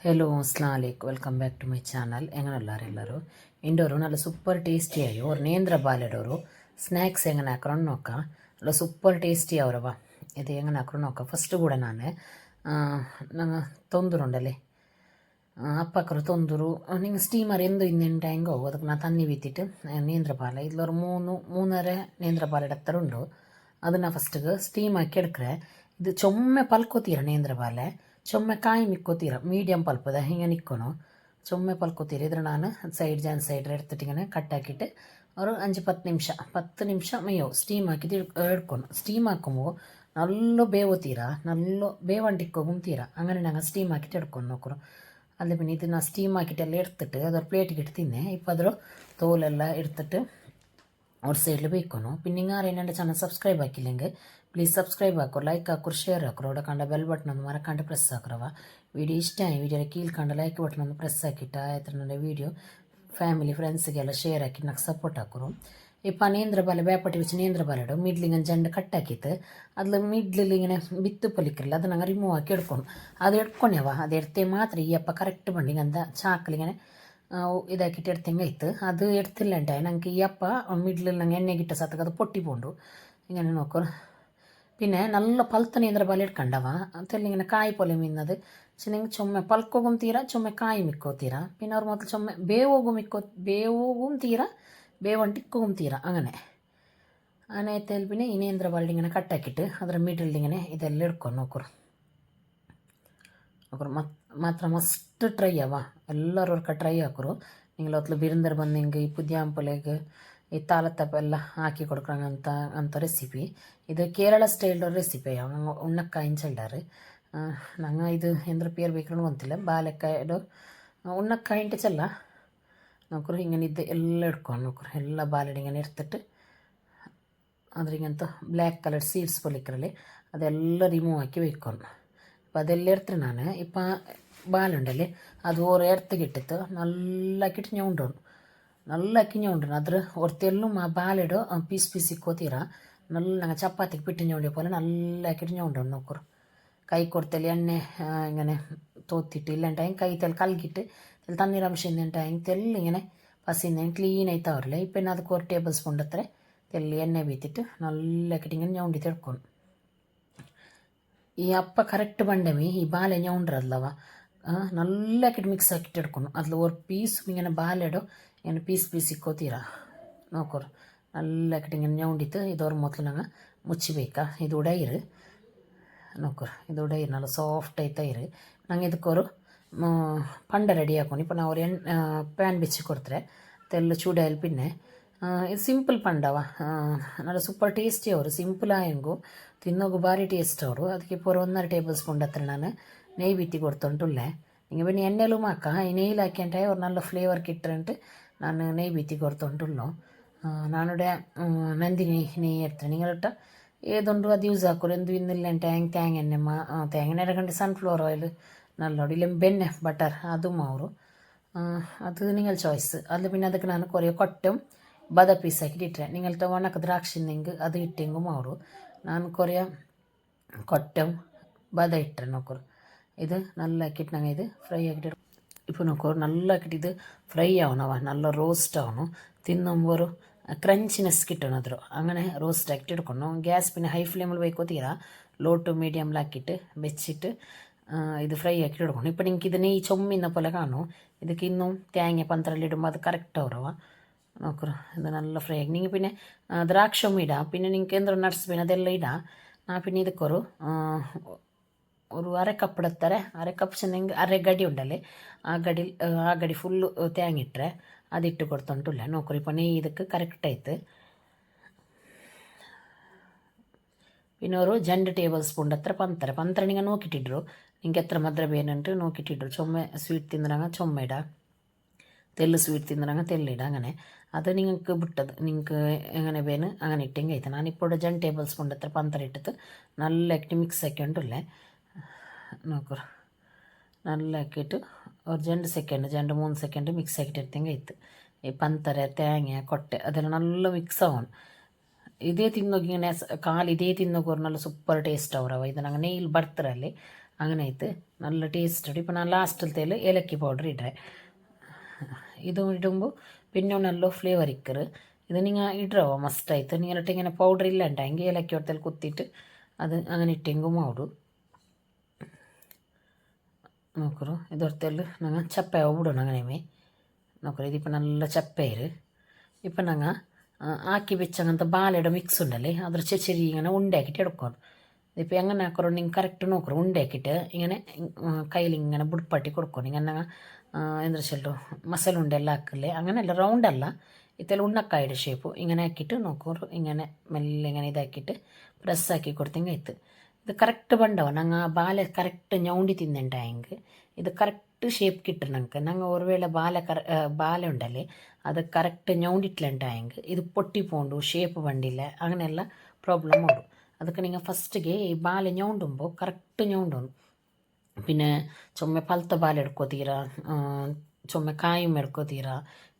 Hello അസ്സാം വലൈക്കും welcome back to my channel എങ്ങനെ എല്ലാവരും ഇൻഡോರು നല്ല ಸೂಪರ್ ಟೇಸ್ಟಿಯಾಗಿ ಅವ್ರು ನೇಂದ್ರ ಬಾಲೆಡೋರು ಸ್ನ್ಯಾಕ್ಸ್ ಹೆಂಗೆ ಹಾಕ್ಕೊಂಡು ನೋಕ നല്ല ಸೂಪರ್ ಟೇಸ್ಟಿ ಅವರವ ಇದು ಹೆಂಗೆ ಹಾಕ್ಕೊಂಡು ನೋಕ ಫಸ್ಟ್ ಕೂಡ ನಾನು ನಂಗೆ ತೊಂದರುಂಡല്ലേ ಅಪ್ಪಕ್ಕರು ತೊಂದರು ನಿಂಗೆ ಸ್ಟೀಮರ್ ಎಂದು ಇನ್ನೆಂಟು ಹೆಂಗೋ ಅದಕ್ಕೆ ನಾನು ತನ್ನಿ ಬಿತ್ತಿಟ್ಟು ನೇಂದ್ರಪಾಲ ಇಲ್ಲೊರು ಮೂന്നര ನೇಂದ್ರಪಾಲ ಎಡತ್ತರುಂಡು ಅದನ್ನು ಫಸ್ಟಿಗೆ ಸ್ಟೀಮ್ ಹಾಕಿ ಎಡ್ಕ್ರೆ ಇದು ಚೊಮ್ಮೆ ಪಲ್ಕೋತೀರ ನೇಂದ್ರಪಾಲೆ ಚೊಮ್ಮೆ ಕಾಯಿ ಮಿಕ್ಕೋತೀರ ಮೀಡಿಯಮ್ ಪಲ್ಪದ ಹಿಂಗೆ ನಿಕ್ಕೋನು ಚೊಮ್ಮೆ ಪಲ್ಕೋತೀರ ಇದ್ರೆ ನಾನು ಸೈಡ್ ಎಡ್ತಿಟ್ಟಿങ്ങനെ ಕಟ್ಟಾಕಿಟ್ಟು ഒരു 5-10 ನಿಮಿಷ ಮೇಯೋ ಸ್ಟೀಮ್ ಹಾಕಿದ್ದು എടുക്കണം സ്റ്റീം ആക്കുമ്പോൾ നല്ല ಬೇವತೀರ നല്ല ಬೇವಂಟಿಕ್ಕೋಗುം ತೀರ അങ്ങനെ ഞങ്ങൾ സ്റ്റീം ആക്കിയിട്ട് എടുക്കണം നോക്കണം അല്ല പിന്നെ ഇത് ഞാൻ സ്റ്റീം ആക്കിയിട്ടെല്ലാം എടുത്തിട്ട് അതൊരു പ്ലേറ്റിಗೆ ഇട്ട് തിന്നെ ഇപ്പം ಅದರ തോലെಲ್ಲ എടുത്തിട്ട് ഒരു സൈഡിൽ ಬೇಯ್ಕೊನು പിന്നെ നിങ്ങൾ ആരെയും എൻ്റെ ചാനൽ സബ്സ്ക്രൈബ് ആക്കിയില്ലെങ്കിൽ ಪ್ಲೀಸ್ ಸಬ್ಸ್ಕ್ರೈಬ್ ಹಾಕೋರು ಲೈಕ್ ಹಾಕೋರು ಶೇರ್ ಹಾಕೋರು അവിടെ കണ്ട ಬೆಲ್ ಬಟನ್ ഒന്ന് മറക്കാണ്ട് പ്രസ് ആക്കറവ വീഡിയോ ഇഷ്ടമായി വീഡിയോയുടെ കീഴിൽ കണ്ട ലൈക്ക് ബട്ടൺ ഒന്ന് പ്രസ് ആക്കിയിട്ട് ആയത്ര വീഡിയോ ಫ್ಯಾಮಿಲಿ ಫ್ರೆಂಡ್ಸಿಗೆಲ್ಲ ಶೇರ್ ಹಾಕಿ ನಂಗೆ ಸಪೋರ್ಟ್ ಹಾಕೋರು ಇಪ್ಪ ನೇಂದ್ರಪಾಲೆ ಬೇಪಟ್ಟಿ വെച്ച് ನೇಂದ್ರಪಾಲೆ ഇടും മിഡിലിങ്ങനെ ജണ്ട് കട്ടാക്കിയിട്ട് അതിൽ മിഡിലിൽ ഇങ്ങനെ വിത്ത് പൊലിക്കറില്ല അത് ഞങ്ങൾ റിമൂവ് ആക്കി എടുക്കണം അത് എടുക്കണേവാ അത് എടുത്തേ മാത്രം ഈ അപ്പ കറക്റ്റ് പണ്ടി എന്താ ചാക്കിലിങ്ങനെ ഇതാക്കിയിട്ട് എടുത്തെങ്കിൽ അത് എടുത്തില്ല ഉണ്ടായി ഞങ്ങൾക്ക് ഈ അപ്പ മിഡിലിൽ ഞങ്ങൾ എണ്ണ കിട്ട സത്തക്ക് അത് പൊട്ടി പോണ്ടു ഇങ്ങനെ നോക്കും പിന്നെ നല്ല പൽത്ത ನೇಂದ್ರಪಾಲೆ എടുക്കണ്ടവ തെല്ലിങ്ങനെ കായ് പോലെ മീന്നത് ചിന്നെങ്കിൽ ചുമ്മ പൽക്കോകും തീര ചുമ്മ കായ് മിക്കോ തീര പിന്നെ ಅವ್ರ ಮೊದಲು ചുമ്മ ಬೇವೋಗುം തീര ಬೇವಂಟಿಕ್ಕೋಗುം തീര അങ്ങനെ ആനയത്തേൽ പിന്നെ ഈ ನೇಂದ್ರಪಾಲೆ ഇങ്ങനെ കട്ടാക്കിയിട്ട് ಅದರ ಮಿಡಲ್ ഇങ്ങനെ ഇതെല്ലാം എടുക്കും നോക്കറ് ಮಾತ್ರ ಮಸ್ಟ್ ಟ್ರೈ ಅವ ಎಲ್ಲರೂ ಟ್ರೈ ಹಾಕೋರು ನಿಂಗೆ ಹೊತ್ಲು ಬಿರಿಂದರ್ ಬಂದಿಂಗೆ ಈ ಪುದ್ಯಾಂಪಲೆಗೆ ಈ ತಾಲತ್ತಪ್ಪ ಎಲ್ಲ ಹಾಕಿ കൊടുക്കണಂತ ರೆಸಿಪಿ ಇದು ಕೇರಳ ಸ್ಟೈಲ್ ರೆಸಿಪಿ அவங்க ಉಣ್ಣಕ್ಕಾಯಿನ ಚಲ್ಲಾರು ನಂಗೆ ಇದು ಎಂದ್ರ പേര് ಬೇಕಂಡು ಗೊತ್ತಿಲ್ಲ ಬಾಲೆಕಾಯಿಡು ഉണ്ണക്കായിൻ്റെ ചെല്ല നോക്കರು ഇങ്ങനെ ഇത് എല്ലാം എടുക്കണം നോക്കರು ಎಲ್ಲ ಬಾಲೆಡ್ ഇങ്ങനെ എടുത്തിട്ട് അದ್രിങ്ങനത്തെ ബ്ലാക്ക് കളർ സീഡ്സ് പൊളിക്കറല്ലേ അതെല്ലാം റിമൂവ് ആക്കി വെക്കണം അപ്പോൾ അതെല്ലാം എടുത്തിട്ട് ഞാൻ ഇപ്പം ಬಾಲುಂಡಲ್ಲಿ ಅದು ಓರ್ ಎಡ್ತಿಗಿಟ್ಟಿತ್ತು ನಲ್ಲಾಕಿಟ್ಟು ñೌಂಡೋನು ನಲ್ಲಾಕಿ ñೌಂಡೋನು ಅದ್ರ ಒರ್ತೆಲ್ಲೂ ಬಾಲೆಡು ಪೀಸ್ ಇಕ್ಕೋತೀರ നല്ല ഞങ്ങൾ ചപ്പാത്തിക്ക് പിട്ട് ഞൗണ്ടിയ പോലെ നല്ലാക്കിയിട്ട് ഞൗണ്ടോണ്ട് നോക്കറ് കൈ കൊടുത്തല് എണ്ണೆ ഇങ്ങനെ തോത്തിട്ട് ഇല്ലാണ്ടായി കൈ തെല് കലക്കിയിട്ട് തണ്ണീരംശം ഇന്നിട്ടായി തെല്ല് ഇങ്ങനെ പസിന്ന് ക്ലീൻ ആയി തവറില്ല ഇപ്പം ಅದಕ್ಕೆ ഒരു ടേബിൾ സ്പൂൺ അത്ര തെല്ല് എണ്ണ ബീത്തിട്ട് നല്ലാക്കിയിട്ട് ഇങ്ങനെ ഞൗണ്ടി തെടുക്കണം ഈ അപ്പ കറക്റ്റ് പണ്ടമേ ഈ ബാല ഞൗണ്ടറല്ലവ നല്ലാക്കിയിട്ട് മിക്സ് ആക്കിയിട്ട് എടുക്കണം അതിൽ ഒരു പീസും ഇങ്ങനെ ബാലയിടോ ഇങ്ങനെ പീസ് ഇക്കോತೀರ നോക്കറ് നല്ലാക്കിയിട്ട് ഇങ്ങനെ ഞൗണ്ടിത്ത് ഇതോറ് ಮೊದಲು ഞങ്ങൾ ಮುಚ್ಚಬೇಕಾ ಇದು ಉಡೈರು ನೋಕರು ಇದು ಉಡೈರು നല്ല ಸಾಫ್ಟ್ ಆಯ್ತಾಯಿರು ನಂಗೆ ಇದಕ್ಕೋರು പണ്ട റെഡി ആക്കണം ഇപ്പോൾ ഞാൻ ഒരു പാൻ വെച്ച് കൊടുത്തേ തെല്ല് ചൂടായാൽ പിന്നെ ಇದು ಸಿಂಪಲ್ ಪಂಡವ നല്ല ಸೂಪರ್ ಟೇಸ್ಟಿ ಅವರು ಸಿಂಪಲ್ ಆಯಂಗು ತಿನ್ನೋಗು ಭಾರಿ ಟೇಸ್ಟ್ ಅವರು ಅದಕ್ಕೆ ഇപ്പോൾ 1.5 ടേബിൾ സ്പൂൺ ಹತ್ರ ನಾನು നെയ്യ് ಬಿತ್ತಿ ಕೊಡ್ತೊಂಟುಲ್ಲೆ നിങ്ങൾ പിന്നെ എണ്ണയിലും ആക്കാം ഈ നെയ്യിൽ ആക്കിയാണ്ടായി ഒരു നല്ല ഫ്ലേവർ കിട്ടിട്ട് ನಾನು നെയ്യ് ಬಿತ್ತಿ ಕೊಡ್ತೊಂಟುള്ളൂ ನಾನಿവിടെ ನಂದಿನಿ നെയ്യ് എടുത്തത് നിങ്ങളിട്ട ഏതുണ്ടോ അത് യൂസ് ആക്കൂല എന്ത് ഇന്നില്ല തേങ്ങ എണ്ണ തേങ്ങ കണ്ട് സൺഫ്ലവർ ഓയിൽ നല്ലോണം ഇല്ല ಬೆಣ್ಣೆ ಬಟರ್ അതും ಅವರು അത് നിങ്ങൾ ചോയ്സ് അതിൽ പിന്നെ ಅದಕ್ಕೆ ನಾನು കുറേ ಕೊಟ್ಟಂ ಬದ ಪೀಸ್ ಹಾಕಿಟ್ಟು ಇಟ್ಟರೆ ನಿങ്ങളുടെ ಒಣಕ ದ್ರಾಕ್ಷಿ ನಿಂಗೆ ಅದು ಇಟ್ಟೆಂಗು ಮಾವರು ನಾನು ಕೊರೆಯ ಕೊಟ್ಟಂ ಬದ ಇಟ್ಟರೆ ನೋಕರು ಇದು നല്ല ಹಾಕಿಟ್ಟು ನಂಗೆ ಇದು ಫ್ರೈ ಆಗಿಟ್ಟು ഇപ്പോൾ നോക്കൂ നല്ല ആക്കിയിട്ട് ഇത് ഫ്രൈ ആവണവ നല്ല റോസ്റ്റ് ആവണം തിന്നുമ്പോൾ ക്രഞ്ചിനെസ് കിട്ടണം അത്ര അങ്ങനെ റോസ്റ്റ് ആക്കിയിട്ട് എടുക്കണം ഗ്യാസ് പിന്നെ ഹൈ ഫ്ലെയിമിൽ വയ്ക്കോത്തീര ലോ ടു മീഡിയമിലാക്കിയിട്ട് വെച്ചിട്ട് ഇത് ഫ്രൈ ആക്കിയിട്ട് എടുക്കണം ഇപ്പം നിങ്ങൾക്ക് ഇതിനെ ഈ ചൊമ്മിന്ന പോലെ കാണും ಇದಕ್ಕೆ ಇನ್ನೂ തേങ്ങ പന്ത്രണ്ടിടുമ്പോൾ അത് കറക്റ്റ് ആവുക നോക്കൂ ഇത് നല്ല ഫ്രൈ ആക്കി നിങ്ങൾ പിന്നെ ദ്രാക്ഷവും ഇടാം പിന്നെ നിങ്ങൾക്ക് എന്തൊരു നട്ട്സ് പിന്നെ അതെല്ലാം ഇടാം പിന്നെ ഇതൊക്കൊരു ഒരു അരക്കപ്പ് ചെന്നെങ്കിൽ അരഗടി ഉണ്ടല്ലേ ആ ಗಡಿ ಫುಲ್ಲು തേങ്ങ ഇട്ടರೆ അതിട്ട് കൊടുത്തോണ്ടില്ല നോക്കറി ഇപ്പോൾ നെയ്യ് ಇದಕ್ಕೆ ಕರೆಕ್ಟ್ ಆಯ್ತು പിന്നെ ഒരു 2 ടേബിൾ സ്പൂൺ ಹತ್ರ ಪಂತರ നിങ്ങൾ നോക്കിയിട്ടിಡ್ರು ನಿಂಗೆ എത്ര മധുര ಬೇನಂಟು നോക്കിയിട്ടിಡ್ರು ചുമ്മ സ്വീറ്റ് തിന്നറാങ്ങ ചുമ്മ ഇടാം തെല്ല് സ്വീറ്റ് തിന്നറാങ്ങ തെല്ലിട അങ്ങനെ അത് നിങ്ങൾക്ക് വിട്ടത് നിങ്ങൾക്ക് എങ്ങനെ വേണം അങ്ങനെ ഇട്ടെങ്കിൽ ആಯ್ತು ನಾನಿപ്പോൾ 2 ടേബിൾ സ്പൂൺ ಹತ್ರ പಂತರ ಇಟ್ಟಿತ್ತು നല്ല ആക്കിയിട്ട് മിക്സ് ആക്കിയിട്ടുണ്ടല്ലേ നോക്കൂ നല്ല ആക്കിയിട്ട് ഒരു 2-3 ಸೆಕೆಂಡ್ ಮಿಕ್ಸ್ ಆಕಿಟ್ಟು എടുത്തെങ്കിൽ ಆಯ್ತು ಈ ಪಂತರ ತೇങ്ങ ಕೊಟ್ಟೆ ಅದೆಲ್ಲ നല്ല ಮಿಕ್ಸ್ ಆಗೋಣ ಇದೇ ತಿನ್ನೋಗಿ ಇങ്ങനെ ಕಾಲು ಇದೇ ತಿನ್ನೋಗೋರು നല്ല ಸೂಪರ್ ಟೇಸ್ಟ್ ಅವರವ ಇದು ನಂಗೆ നെയ്യിൽ ಬರ್ತಾರಲ್ಲಿ അങ്ങനെ ಆಯ್ತು നല്ല ടേസ്റ്റ് ഉണ്ട്. ഇപ്പോൾ ഞാൻ ലാസ്റ്റിലത്തേൽ ഏലക്കി പൗഡർ ഇടേ, ഇതും ഇടുമ്പോൾ പിന്നെ നല്ല ഫ്ലേവർ ഇക്കറ്. ഇത് നിങ്ങൾ ഇടോ മസ്റ്റായിട്ട്. നിങ്ങളിട്ട് ഇങ്ങനെ പൗഡർ ഇല്ല ഉണ്ടെങ്കിൽ ഏലക്കി ഓടത്തിൽ കുത്തിയിട്ട് അത് അങ്ങനെ ഇട്ടെങ്കിൽ മാടും നോക്കറു. ഇതൊരുത്തൽ ഞങ്ങൾ ചപ്പ വിടണം അങ്ങനെ നോക്കറു. ഇതിപ്പോൾ നല്ല ചപ്പയിര്. ഇപ്പം ഞങ്ങൾ ആക്കി വെച്ച അങ്ങനത്തെ ബാലയുടെ മിക്സ് ഉണ്ടല്ലേ, അದ್ರ ചെച്ചരി ഇങ്ങനെ ഉണ്ടാക്കിയിട്ട് എടുക്കണം. ഇതിപ്പോൾ എങ്ങനെ ആക്കറോ നിങ്ങൾ കറക്റ്റ് നോക്കറോ. ഉണ്ടാക്കിയിട്ട് ഇങ്ങനെ കയ്യിൽ ഇങ്ങനെ ബുഡ്പട്ടി കൊടുക്കണം. ഇങ്ങനെ ഞങ്ങൾ എന്താ വെച്ചല്ലോ മസാല ഉണ്ടെല്ലാം ആക്കില്ലേ, അങ്ങനെയല്ല റൗണ്ടല്ല, ഇതെല്ലാം ഉണ്ണക്കായുടെ ഷേപ്പ് ഇങ്ങനെ ആക്കിയിട്ട് നോക്കൂ. ഇങ്ങനെ മെല്ലെ ഇങ്ങനെ ഇതാക്കിയിട്ട് പ്രസ്സാക്കി കൊടുത്തെങ്കിൽ ആಯ್ತು. ഇത് കറക്റ്റ് ಬಂದವ ನಂಗೆ ಬಾಲೆ ಕರೆಕ್ಟ್ ഞൗണ്ടി തിന്നുണ്ടായെങ്കിൽ ഇത് കറക്റ്റ് ഷേപ്പ് കിട്ടും ഞങ്ങൾക്ക്. ഞങ്ങൾ ഒരു വേള ബാല ഉണ്ടല്ലേ അത് കറക്റ്റ് ഞൗണ്ടിട്ടിലുണ്ടായെങ്കിൽ ഇത് പൊട്ടിപ്പോണ്ടു, ഷേപ്പ് ಬಂದಿಲ್ಲ, അങ്ങനെയുള്ള പ്രോബ്ലം ഓടും. ಅದಕ್ಕೆ നിങ്ങൾ ഫസ്റ്റിಗೆ ഈ ബാല ഞൗണ്ടുമ്പോൾ കറക്റ്റ് ഞൗണ്ടോണം. പിന്നെ ചുമ്മ പലത്ത ബാല എടുക്കോತೀರಾ, ചുമ്മ കായും എടുക്കോತೀರಾ,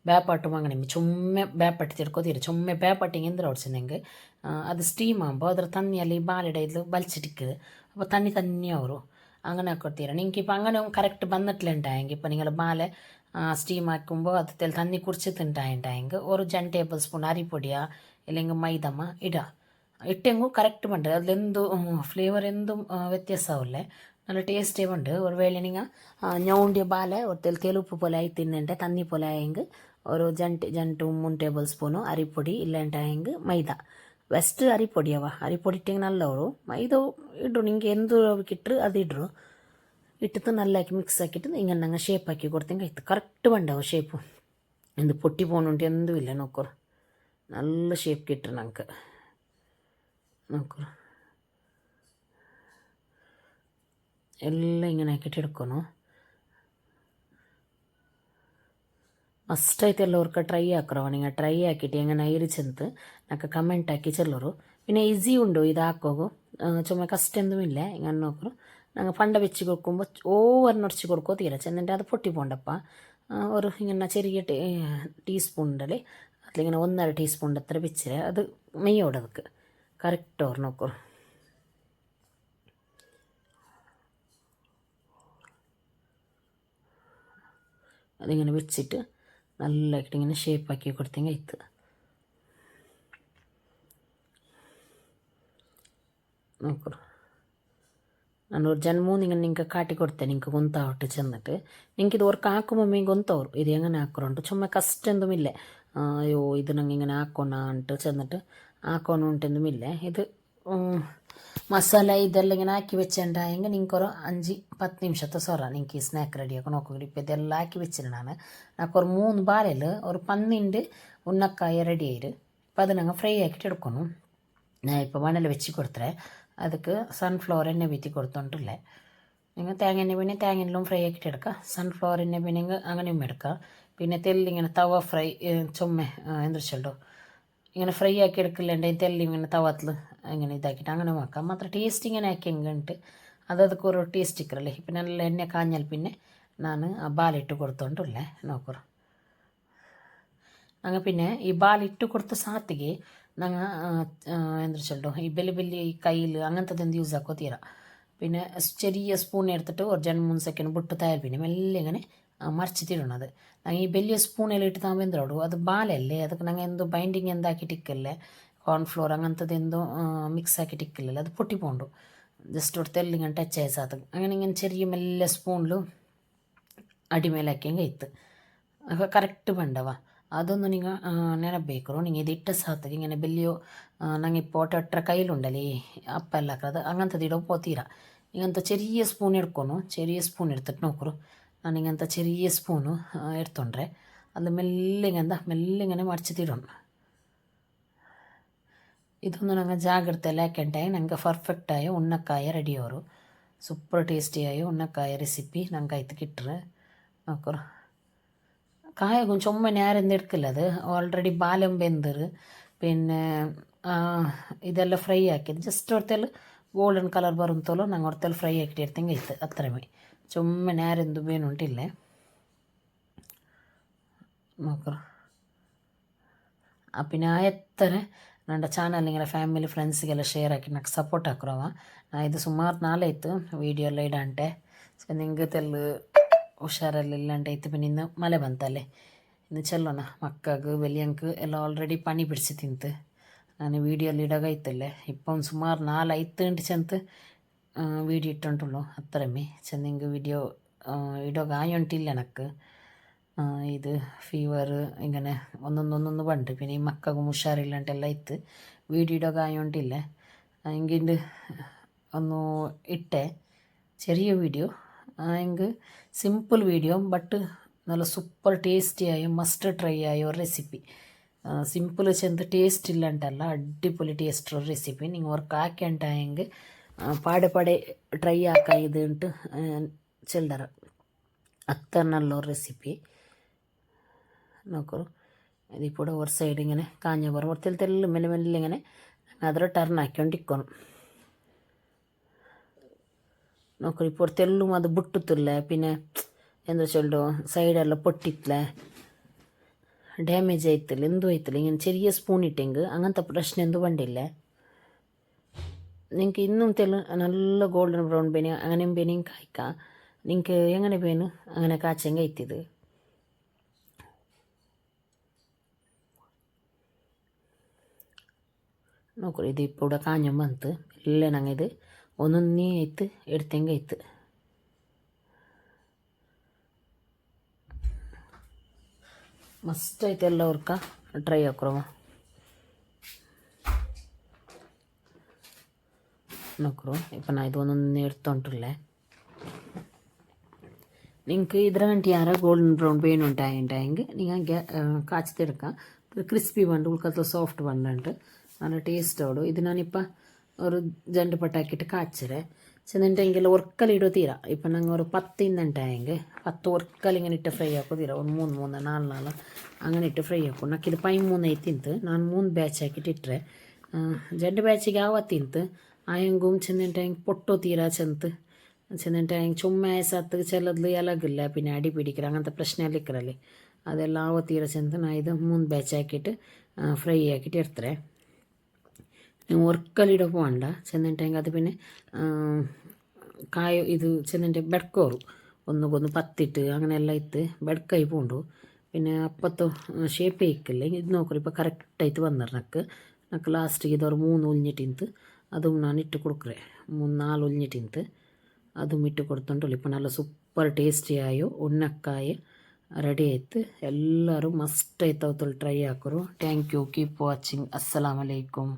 ಬೇಪಾಟು അങ്ങനെ ചുമ്മ ಬೇಪಟ್ಟು ತಿರ್ಕೋತೀರ. ചുമ്മ ಬೇಪಟ್ಟಿಗೆ ಎಂದ್ರೆ ಹೊಡ್ಸಿದಂಗೆ അത് സ്റ്റീം ആകുമ്പോൾ ಅದರ തണ്ണിಯಲ್ಲಿ ಬಾಲೆಡೆ ಇದು ಬಲ್ಚಿಟಿಕ್ಕದು, അപ്പോൾ തണ്ണി തന്നെയാവും. അങ്ങനെ ആക്കൊടുത്തീര. നിങ്ങൾക്ക് ഇപ്പോൾ അങ്ങനെ കറക്റ്റ് വന്നിട്ടില്ലുണ്ടായെങ്കിൽ ഇപ്പോൾ നിങ്ങൾ ബാലെ സ്റ്റീം ആക്കുമ്പോൾ അതിൽ തണ്ണി കുറിച്ചിട്ടുണ്ടായെങ്കിൽ ഒരു 2 ടേബിൾ സ്പൂൺ അരിപ്പൊടിയാ ഇല്ലെങ്കിൽ മൈദമ്മ ഇടുക. ഇട്ടെങ്കിൽ കറക്റ്റ് ഉണ്ട്. അതിലെന്തു ഫ്ലേവർ എന്തും വ്യത്യാസമാവില്ലേ, നല്ല ടേസ്റ്റേ ഉണ്ട്. ഒരു വേള നിങ്ങൾ ഞൗണ്ടിയ ബാലെ ഒത്തിരി തെലുപ്പ് പോലെ ആയി തിന്നുണ്ട്, തന്നി പോലെ ആയെങ്കിൽ ഒരു 2-3 ടേബിൾ സ്പൂണു അരിപ്പൊടി ഇല്ലാണ്ടായെങ്കിൽ മൈദ. ಬೆಸ್ಟ್ ಅರಿಪೊಡಿ ಅವ, ಅರಿಪೊಡಿ ಇಟ್ಟಿಗೆ ನಲ್ಲವರು ಇದು ಇಡ್ರು. ನಿಂಗೆ ಎಂದು ಇಟ್ಟರು ಅದು ಇಡ್ರು. ಇಟ್ಟಿತ್ತು നല്ല ആക്കി മിക്സ് ആക്കിയിട്ട് ഇങ്ങനെ ഞങ്ങൾ ഷേപ്പ് ആക്കി കൊടുത്തെങ്കിൽ ആಯ್ತು. Correct വേണ്ടാവും shape. എന്ത് പൊട്ടി പോകുന്നുണ്ട് എന്തും ഇല്ല നോക്കൂ. നല്ല ഷേപ്പ് കിട്ടും ഞങ്ങൾക്ക് നോക്കൂ. എല്ലാം ഇങ്ങനെ ആക്കിയിട്ട് എടുക്കണം. ಮಸ್ತಾಯ್ತು. ಎಲ್ಲವ್ರಿಗೆ ಟ್ರೈ ಹಾಕ್ರವ. നിങ്ങൾ ಟ್ರೈ ആക്കിയിട്ട് എങ്ങനെ ഇരിച്ചെന്ന് നമുക്ക് കമൻറ്റ് ആക്കി ചെല്ലರು. പിന്നെ ഈസി ഉണ്ടോ ഇത് ആക്കോകു, ചുമ്മാ കഷ്ടമൊന്നുമില്ല. ഇങ്ങനെ നോക്കൂ. ഞങ്ങൾ പണ്ട വെച്ച് കൊടുക്കുമ്പോൾ ഓവറിനൊടിച്ച് കൊടുക്കോ തീരെ ചെന്നിട്ട് അത് പൊട്ടി പോണ്ടപ്പ. ഒരു ഇങ്ങനെ ചെറിയ ടീസ്പൂൺ ഉണ്ടല്ലേ അതിലിങ്ങനെ 1.5 ടീസ്പൂൺ അത്ര വെച്ചിട്ട് അത് മെയ്യോടെ ಅದಕ್ಕೆ കറക്റ്റ് ഓർ നോക്കൂ. അതിങ്ങനെ വെച്ചിട്ട് നല്ലതായിട്ട് ഇങ്ങനെ ഷേപ്പാക്കി കൊടുത്തെങ്കിൽ ആಯ್ತು. നോക്കൂ. ನಾನೊರು ಜನ್ಮೂಂದು ಹಿಂಗೆ ನಿಂಗೆ ಕಾಟಿ ಕೊಡ್ತೇನೆ, ನಿಂಗೆ ಗೊಂತಾವಟ್ಟು ಚೆന്നിട്ട് ನಿಂಗೆ ಇದು ವರ್ಕ್ ಹಾಕುമ്പോൾ ಗೊಂತವ್ರು ಇದು ಹೆಂಗನೆ ಹಾಕೋರಂಟು. ചുമ്മാ കഷ്ടൊന്നുമില്ല. അയ്യോ ഇത് ഞങ്ങൾ ഇങ്ങനെ ആക്കോണ ಅಂಟು ചെന്നിട്ട് ആക്കോണ ഉണ്ടെന്നുമില്ല. ഇത് മസാല ഇതെല്ലാം ഇങ്ങനെ ആക്കി വെച്ചിട്ടുണ്ടായെങ്കിൽ നിങ്ങൾക്കൊരു 5-10 നിമിഷത്തെ സൊറ നിങ്ങൾക്ക് ഈ സ്നാക്ക് റെഡിയാക്കി നോക്കുക. ഇപ്പോൾ ഇതെല്ലാം ആക്കി വെച്ചിട്ടുണ്ടാണ്. നാക്കൊരു 3 ബാലയിൽ ഒരു 12 ഉന്നക്കായ റെഡി ആയിട്ട് അപ്പോൾ അത് ഞങ്ങൾ ഫ്രൈ ആക്കിയിട്ട് എടുക്കണം. ഞാൻ ഇപ്പോൾ മണൽ വെച്ച് കൊടുത്തേ ಅದಕ್ಕೆ ಸನ್ಫ್ಲವರ್ ಎಣ್ಣೆ ಬೀತಿ ಕೊಡ್ತೊಂಟಿಲ್ಲ. നിങ്ങൾ തേങ്ങ എണ്ണ പിന്നെ തേങ്ങയെല്ലാം ഫ്രൈ ആക്കിയിട്ട് എടുക്കുക. സൺഫ്ലവർ എണ്ണ പിന്നെ അങ്ങനെയും എടുക്കുക. പിന്നെ തെല്ലിങ്ങനെ തവ ഫ്രൈ ചുമ്മ എന്താ വെച്ചോ ഇങ്ങനെ ഫ്രൈ ആക്കി എടുക്കില്ലുണ്ടെങ്കിൽ തെല്ലി ഇങ്ങനെ തവത്തിൽ ഇങ്ങനെ ഇതാക്കിയിട്ട് അങ്ങനെ വെക്കാം. മാത്രം ടേസ്റ്റ് ഇങ്ങനെ ആക്കി എങ്കിട്ട് ಅದಕ್ಕೆ ഒരു ടേസ്റ്റ് ഇക്കറല്ലേ. പിന്നെ നല്ല എണ്ണ കാഞ്ഞാൽ പിന്നെ ನಾನು ಆ ಬಾಲಿಟ್ಟು കൊടുത്തോണ്ടില്ലേ നോക്കൂ. ഞങ്ങൾ പിന്നെ ഈ ബാലിട്ട് കൊടുത്ത സാത്തിಗೆ ഞങ്ങൾ എന്താ വെച്ചോ ഈ ബെല്ലി കയ്യിൽ അങ്ങനത്തെ യൂസ് ആക്കോ തീരാ. പിന്നെ ചെറിയ സ്പൂൺ എടുത്തിട്ട് ഒരു 2-3 സെക്കൻഡ് ಬಿಟ್ಟು താഴെ പിന്നെ മെല്ലെ ഇങ്ങനെ മറിച്ചിട്ടിടണത്. ഞങ്ങൾ ഈ വലിയ സ്പൂണെല്ലാം ഇട്ട് താകുമ്പോൾ എന്തോടും അത് ബാലല്ലേ, അതൊക്കെ ഞങ്ങൾ എന്തോ ബൈൻഡിങ് എന്താക്കിയിട്ടിക്കല്ലേ, കോൺഫ്ലോർ അങ്ങനത്തത് എന്തോ മിക്സ് ആക്കിയിട്ടിക്കില്ലല്ലോ, അത് പൊട്ടിപ്പോണ്ടു. ജസ്റ്റ് ഒരു തെല്ലിങ്ങനെ ടച്ച് ആയ സാധനം അങ്ങനെ ഇങ്ങനെ ചെറിയ മെല്ലെ സ്പൂണിലും ಅಡಿಮೇಲಾಕಿಂಗೆ ಇತ್ತು ಆಗ ಕರೆಕ್ಟ್ ಬಂದವ. അതൊന്നും നിങ്ങൾ ನೆನಪೇಕರು. നിങ്ങൾ ഇതിട്ട സാധനം ഇങ്ങനെ വലിയ ഞങ്ങൾ ഇപ്പോൾ ഒട്ട കയ്യിലുണ്ടല്ലേ അപ്പെല്ലാം ആക്കുന്നത് അങ്ങനത്തെ ഇടോ പോത്തീര. ഇങ്ങനത്തെ ചെറിയ സ്പൂൺ എടുക്കുന്നു. ചെറിയ സ്പൂൺ എടുത്തിട്ട് നോക്കൂ. ನಾನು ഇങ്ങനത്തെ ചെറിയ സ്പൂണ് എടുത്തോണ്ടേ അത് മെല്ലെ ഇങ്ങനെ മറിച്ചിട്ടിടണം. ഇതൊന്നും ഞങ്ങൾ ജാഗ്രതയിൽ ആക്കണ്ടേ ഞങ്ങൾക്ക് പെർഫെക്റ്റായ ഉണ്ണക്കായ റെഡിയാവും. സൂപ്പർ ടേസ്റ്റിയായ ഉണ്ണക്കായ റെസിപ്പി ഞങ്ങൾക്ക് ആയിട്ട് കിട്ടുക നോക്കൂ. കായകും ചുമ്മാ നേരം എടുക്കില്ല, അത് ഓൾറെഡി ബാലം വെന്തറ്. പിന്നെ ഇതെല്ലാം ഫ്രൈ ആക്കിയത് ജസ്റ്റ് ഒരത്തിൽ ഗോൾഡൻ കളർ ಬರುತ್ತಲೋ ನಂಗೆ ಒರತಲ್ ಫ್ರೈ ಆಕಿಟ್ಟು ಇರ್ತಂಗೆ ಇತ್ತು ಅತ್ರಮೇ ചുമ്മാ നേരെന്തു വേണുണ്ടില്ലേ നോക്കൂ. പിന്നെ ಎತ್ತರ ನನ್ನ ಚಾನಲ್ ನಿಂಗೆ ಫ್ಯಾಮಿಲಿ ಫ್ರೆಂಡ್ಸಿಗೆಲ್ಲ ಶೇರ್ ಹಾಕಿ ನನಗೆ ಸಪೋರ್ಟ್ ಹಾಕ್ರವ. ನಾ ಇದು ಸುಮಾರು ನಾಳೆ ಇತ್ತು ವೀಡಿಯೋ ಎಲ್ಲ ಇಡಂಟೆ ಸೊ ನಿಂಗೆ ತೆಲ್ಲು ಹುಷಾರಲ್ಲಿಲ್ಲ ಇತ್ತು പിന്നെ ഇന്ന് മല ಬಂತಲ್ಲೇ ಇನ್ನು ಚೆಲ್ಲೋಣ ಮಕ್ಕಗೆ വലിಯಂക്ക് ಎಲ್ಲ ಆಲ್ರೆಡಿ ಪನಿ ಬಿಡಿಸಿ ತಿಂತು ನಾನು ವೀಡಿಯೋಲ್ಲಿ ಇಡೋಗೈತಲ್ಲೇ ಇಪ್ಪ ಒಂದು ಸುಮಾರು 4-5 ಗಂಟೆ ಚಂತ വീഡിയോ ഇട്ടുണ്ടുള്ളൂ അത്രമേ ചെന്നെങ്കിൽ വീഡിയോ ഇടോകായുണ്ടില്ല എനക്ക് ഇത് ഫീവർ ഇങ്ങനെ ഒന്നൊന്നൊന്നൊന്ന് പണ്ട് പിന്നെ ഈ മക്കൾക്കും ഉഷാറില്ലാണ്ടെല്ലാം ഇത്ത് വീഡിയോ ഇടോകായുണ്ടില്ല എങ്കിൽ ഒന്ന് ഇട്ടേ ചെറിയ വീഡിയോ എങ്കിൽ സിമ്പിൾ വീഡിയോ ബട്ട് നല്ല സൂപ്പർ ടേസ്റ്റി ആയോ മസ്റ്റ് ട്രൈ ആയോ റെസിപ്പി സിമ്പിൾ ചെന്ത് ടേസ്റ്റ് ഇല്ലാണ്ടല്ല അടിപൊളി ടേസ്റ്റ് റെസിപ്പി നിങ്ങൾ അവർക്ക് ಹಾಕ್ಯಂಟಾയെങ്കിൽ പാടെ ട്രൈ ആക്കാൻ ഇത് ഉಂಟು ചില്ലറ അത്ര നല്ല റെസിപ്പി നോക്കൂ ഇതിപ്പോൾ ഒരു സൈഡ് ഇങ്ങനെ കാഞ്ഞ പറ ഒത്തിരി മെല്ലെ മെല്ലെ ഇങ്ങനെ ಅದರ ಟರ್ನ್ ಹಾಕ್ಕೊಂಡಿಕ್ಕೋನು നോക്കൂ ഇപ്പോൾ തെല്ലും അത് ബുട്ടുത്തില്ല പിന്നെ എന്താ ചൊല്ലോ സൈഡെല്ല പൊട്ടിത്തില്ല ಡ್ಯಾಮೇಜ್ ಆಯ್ತಿಲ್ಲ ಎಂದೂ ಆಯ್ತಿಲ್ಲ ഇങ്ങനെ ചെറിയ സ്പൂൺ ഇട്ടെങ്കിൽ അങ്ങനത്തെ പ്രശ്നം എന്തും പണ്ടില്ല നിങ്ങൾക്ക് ഇന്നും തെല്ല് നല്ല ഗോൾഡൻ ബ്രൗൺ പേന് അങ്ങനെ പേനയും കായ്ക്കാം നിങ്ങൾക്ക് എങ്ങനെ പേന് അങ്ങനെ കാച്ചെങ്കിൽ ആಯ್ತಿത് നോക്കൂ ഇത് ഇപ്പോൾ ഇവിടെ കാഞ്ഞം ಬಂತು ಎಲ್ಲ ನಂಗೆ ಇದು ಒಂದೊಂದೇ ಆಯ್ತು ಎಡ್ತಂಗೆ ಆಯ್ತು ಮಸ್ತ್ ಐತೆ ಎಲ್ಲವ್ರಕ್ಕ ಟ್ರೈ ಹಾಕ್ರವ നോക്കൂ ഇപ്പം ഞാൻ ഇതൊന്നും എടുത്തോണ്ടില്ലേ നിങ്ങൾക്ക് ഇത്ര കണ്ടി ആരാ ഗോൾഡൻ ബ്രൗൺ പെയിൻ ഉണ്ടായെങ്കിൽ നിങ്ങൾ കാച്ചിത്തെടുക്കാം ക്രിസ്പി പണ്ട് ഉൾക്കത്തെ സോഫ്റ്റ് പണ്ടുണ്ട് നല്ല ടേസ്റ്റോട് ഇത് ഞാനിപ്പോൾ ഒരു ജണ്ട് പട്ടാക്കിയിട്ട് കാച്ചരേ ചെന്നിട്ടെങ്കിൽ ഒർക്കലിടോ തീരാ ഇപ്പം ഞങ്ങൾ ഒരു 10 ഇന്നുണ്ടായെങ്കിൽ 10 ഒർക്കലിങ്ങനെ ഇട്ട് ഫ്രൈ ആക്കും തീരാ ഒരു 3 അങ്ങനെ ഇട്ട് ഫ്രൈ ആക്കും നക്കിത് 13 ತಿಂತು ನಾನು 3 ಬ್ಯಾಚ್ ಹಾಕಿಟ್ಟು ಇಟ್ಟರೆ ಜಂಡು ಬ್ಯಾಚಿಗೆ ಆವತ್ತಿಂತು ಆಯಂಗೂ ചെന്നിട്ട് പൊട്ടോ തീരാ ചെന്നിട്ട് ചുമ്മാ സത്ത് ചിലതിൽ ഇലകില്ല പിന്നെ അടി പിടിക്കില്ല അങ്ങനത്തെ പ്രശ്നമെല്ലാം ഇക്കറല്ലേ ಅದೆಲ್ಲ ಆವತ್ತೀರ ಚೆಂದ ನಾ ಇದು 3 ಬ್ಯಾಚ್ ಹಾಕಿಟ್ಟು ಫ್ರೈ ಹಾಕಿಟ್ಟು ಇರ್ತಾರೆ ನೀವು ಒರ್ಕಲಿಡೋ പോകണ്ട ചെന്നിട്ടെങ്കിൽ അത് പിന്നെ കായ ഇത് ചെന്നിട്ട് ബെಡ್ಕೋರು ഒന്നുകൊന്ന് പത്തിട്ട് അങ്ങനെയെല്ലാം ഇട്ട് ബെಡ್ಕಾಯಿ പോണ്ടു പിന്നെ അപ്പത്തോ ഷേപ്പ് ഇക്കില്ല ഇത് നോക്കറി ഇപ്പോൾ കറക്റ്റായിട്ട് വന്നിട്ട് നക്ക് ലാസ്റ്റിಗೆ ഇതൊരു 3 ഉലിഞ്ഞിട്ടിಂತು അതും ನಾನು ಇಟ್ಟು കൊടുക്കറേ 3-4 ഉലിഞ്ഞിട്ടിಂತು അതും ഇട്ട് കൊടുത്തോണ്ടല്ലോ ഇപ്പം നല്ല സൂപ്പർ ടേസ്റ്റി ആയോ ഉണ്ണക്കായ ರೆಡಿ ಆಯ್ತು ಎಲ್ಲರೂ ಮಸ್ಟ್ ಆಯ್ತು ಟ್ರೈ ಹಾಕೋರು ಥ್ಯಾಂಕ್ ಯು ಕೀಪ್ ವಾಚಿಂಗ್ ಅಸ್ಸಲಾಮ್ ಅಲೈಕುಮ್